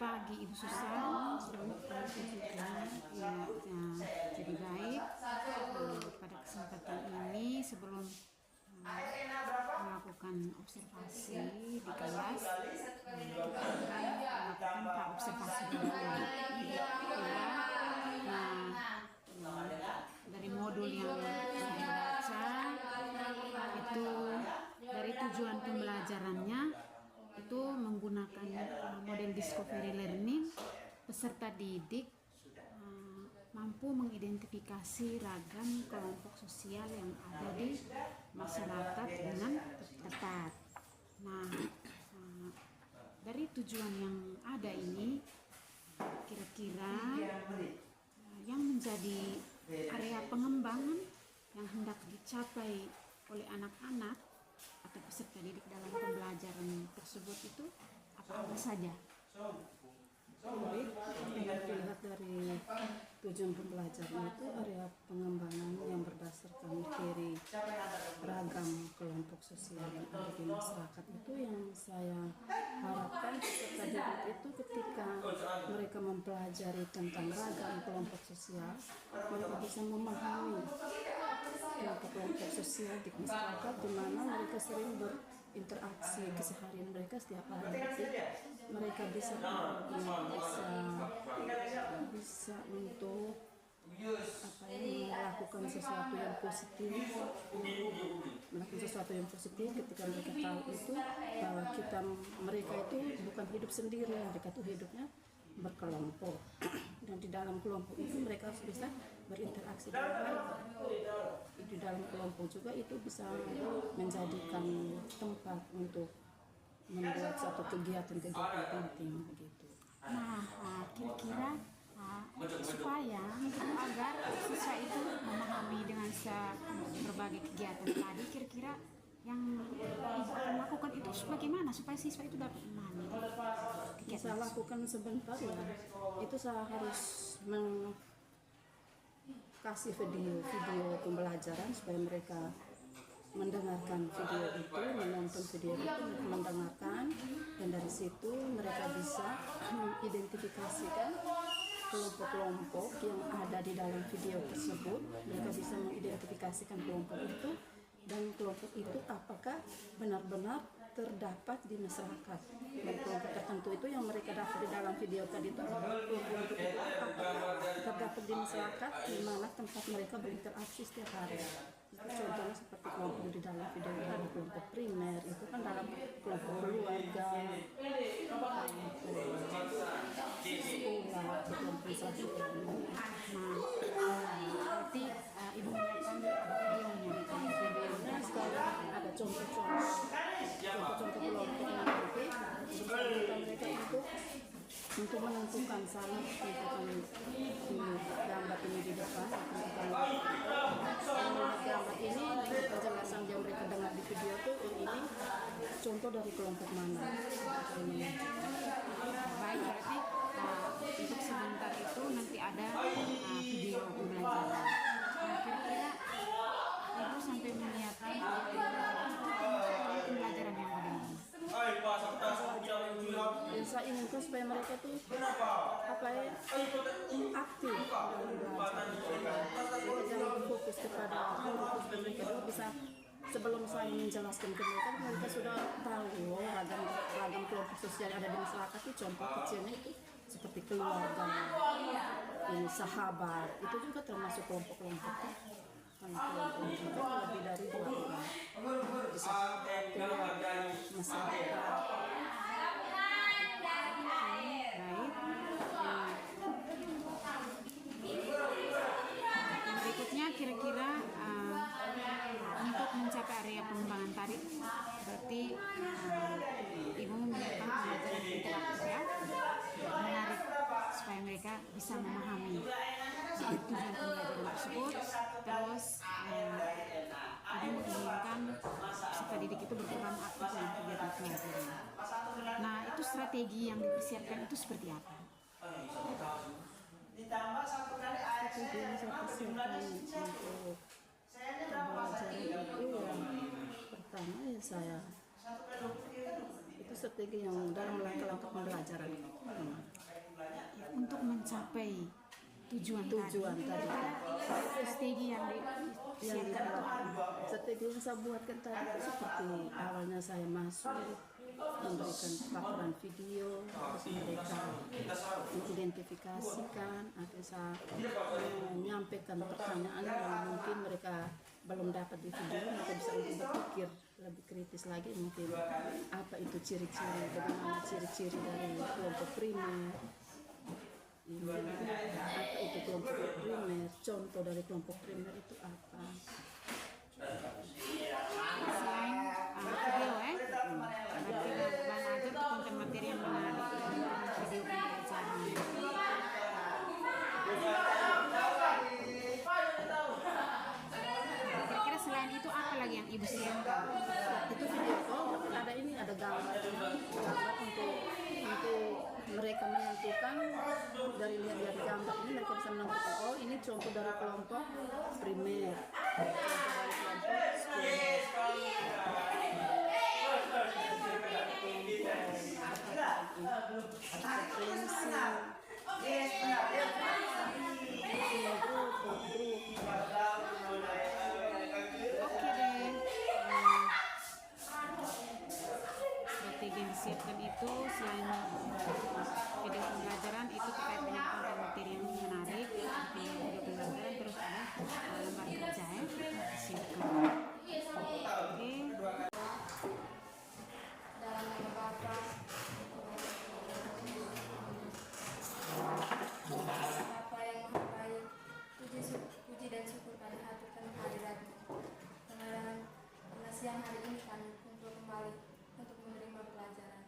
pagi Ibu Susan. Selamat pagi juga. Ya, jadi baik. Pada kesempatan ini sebelum melakukan observasi di kelas, kita akan melakukan observasi dulu. Dari modul yang saya baca itu, dari tujuan pembelajarannya itu menggunakan model discovery learning, peserta didik mampu mengidentifikasi ragam kelompok sosial yang ada di masyarakat dengan tepat. Nah, dari tujuan yang ada ini, kira-kira yang menjadi area pengembangan yang hendak dicapai oleh anak-anak atau peserta didik dalam pembelajaran tersebut itu apa saja? Baik, yang dilihat dari tujuan pembelajaran itu area pengembangan yang berdasarkan kiri ragam kelompok sosial yang ada di masyarakat itu yang saya harapkan peserta didik itu ketika mereka mempelajari tentang ragam kelompok sosial, mereka bisa memahami kelompok-kelompok sosial di masyarakat di mana mereka sering berinteraksi keseharian mereka setiap hari. Mereka bisa untuk melakukan sesuatu yang positif, ketika mereka tahu itu bahwa mereka itu bukan hidup sendiri, mereka itu hidupnya berkelompok, dan di dalam kelompok itu mereka harus bisa berinteraksi dengan baik. Di dalam kelompok juga itu bisa menjadikan tempat untuk membuat satu kegiatan penting begitu. Nah, kira-kira supaya agar siswa itu memahami dengan berbagai kegiatan tadi, kira-kira yang Ibu akan lakukan itu bagaimana supaya siswa itu dapat memahami kegiatan? Saya lakukan sebentar ya, itu saya harus kasih video pembelajaran supaya mereka mendengarkan video itu, menonton video itu, mendengarkan, dan dari situ mereka bisa mengidentifikasikan kelompok-kelompok yang ada di dalam video tersebut. Mereka bisa mengidentifikasikan kelompok itu, dan kelompok itu apakah benar-benar terdapat di masyarakat. Dan kelompok tertentu itu yang mereka dapat di dalam video tadi itu, kelompok itu apakah terdapat di masyarakat di mana tempat mereka berinteraksi setiap hari. Contohnya seperti kelompok di dalam video itu ada kelompok primer, itu kan dalam kelompok keluarga, sekolah, kelompok sosial. Berarti Ibu menyiapkan videonya. Sekarang ada contoh-contoh kelompok yang nanti mereka itu untuk menentukan gambar ini di depan, gambar ini penjelasan yang mereka dengar di video itu ini contoh dari kelompok mana. Baik, berarti untuk sebentar itu nanti ada video pembelajaran. Kira-kira Ibu sampai menyiapkan pembelajaran yang bagaimana? Yang saya inginkan supaya mereka tuh aktif dalam belajar. Mereka jangan fokus kepada mereka dulu bisa. Sebelum saya menjelaskan ke mereka sudah tahu ragam kelompok sosial yang ada di masyarakat itu. Contoh kecilnya itu seperti keluarga, sahabat, itu juga termasuk kelompok-kelompok. Kelompok itu lebih dari 2 orang. Bisa keluarga, masyarakat. Berikutnya kira-kira untuk mencapai area pengembangan tadi, berarti Ibu menyiapkan pembelajaran interaktif ya, menarik supaya mereka bisa memahami tujuan pembelajaran tersebut. Terus Ibu menginginkan peserta didik itu berperan aktif dalam kegiatan pembelajaran. Nah, itu strategi yang dipersiapkan itu seperti apa? Strategi yang saya persiapkan untuk pembelajaran itu yang pertama ya saya itu strategi yang dalam langkah-langkah pembelajaran. Untuk mencapai tujuan tadi. Strategi yang strategi yang saya buatkan tadi itu seperti awalnya saya masuk memberikan paparan video, terus mereka mengidentifikasikan, atau saya menyampaikan pertanyaan yang mungkin mereka belum dapat di video, mereka bisa untuk berpikir lebih kritis lagi, mungkin apa itu ciri-ciri, bagaimana ciri-ciri dari kelompok primer, apa itu kelompok primer, contoh dari kelompok primer itu apa. Selain video berarti Bang Ajar itu konten materi yang menarik video pembelajaran. Kira-kira selain itu apa lagi yang Ibu siapkan? Itu video call, ada ini, ada gambarnya, gambar untuk mereka menentukan, dari lihat dari gambar ini mereka bisa menentukan, oh ini contoh dari kelompok primer, contoh dari kelompok Oke deh. Strategi yang disiapkan itu selain video pembelajaran itu terkait dengan konten materi yang menarik, seperti video pembelajaran, terus ada lembar kerja yang disiapkan. Oke. Bapa yang Maha Baik, puji dan syukur kami haturkan kehadirat-Mu. Karena siang hari ini kami kumpul kembali untuk menerima pelajaran.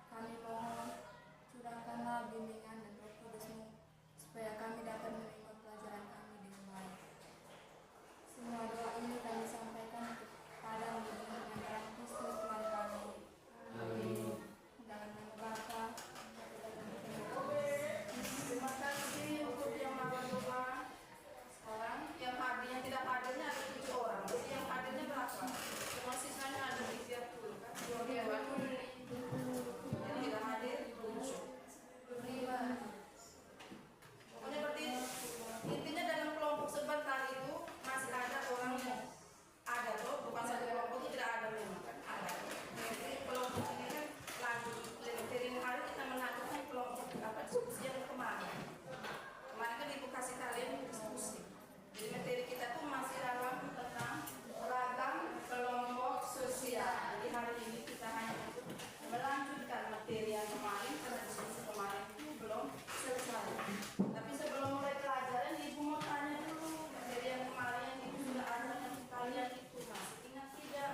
Kami mohon curahkanlah bimbingan dan Roh Kudus-Mu supaya kami dapat menerima pelajaran kami dengan baik. Semua doa ini kami sampaikan kepada-Mu dengan darah Kristus Tuhan kami. Amin. Dalam nama Bapa. Terima kasih untuk yang makan doa. Sekarang yang hadirnya, tidak hadirnya ada 7 orang. Jadi yang hadirnya berapa? Semua sisanya ada di tiap puluh kan? 22. Yang tidak hadir 7. Pokoknya berarti intinya dalam kelompok sebentar itu masih ada orang yang ada tuh, bukan satu kelompok itu tidak ada memang kan? Ada. Jadi kelompok ini kan lagi dari hari kita mengajukan kelompok apa diskusi yang kemarin. Kemarin kan Ibu kasih kalian diskusi. Jadi materi kita tuh masih dalam tentang ragam kelompok sosial. Jadi hari ini kita hanya untuk melanjutkan materi yang kemarin karena diskusi kemarin itu belum selesai. Tapi sebelum mulai pelajaran, Ibu mau tanya dulu materi yang kemarin yang Ibu sudah ada yang kalian itu masih ingat tidak?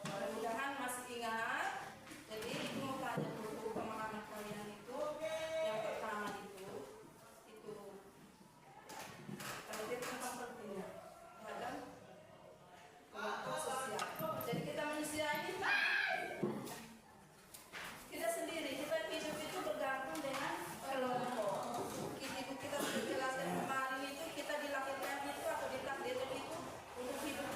Mudah-mudahan masih ingat. Jadi Ibu mau tanya dulu pemahaman kalian itu. Yang pertama itu kalau dia tentang pentingnya ragam kelompok sosial. Jadi kita manusia ini kita sendiri, kita hidup itu bergantung dengan kelompok. Kita sudah jelaskan kemarin itu kita dilahirkan itu atau ditakdirkan itu untuk hidup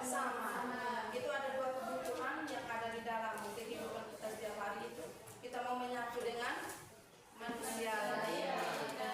bersama. Itu ada 2 kebutuhan yang ada di dalam kehidupan kita setiap hari itu. Kita mau menyatu dengan manusia lain dan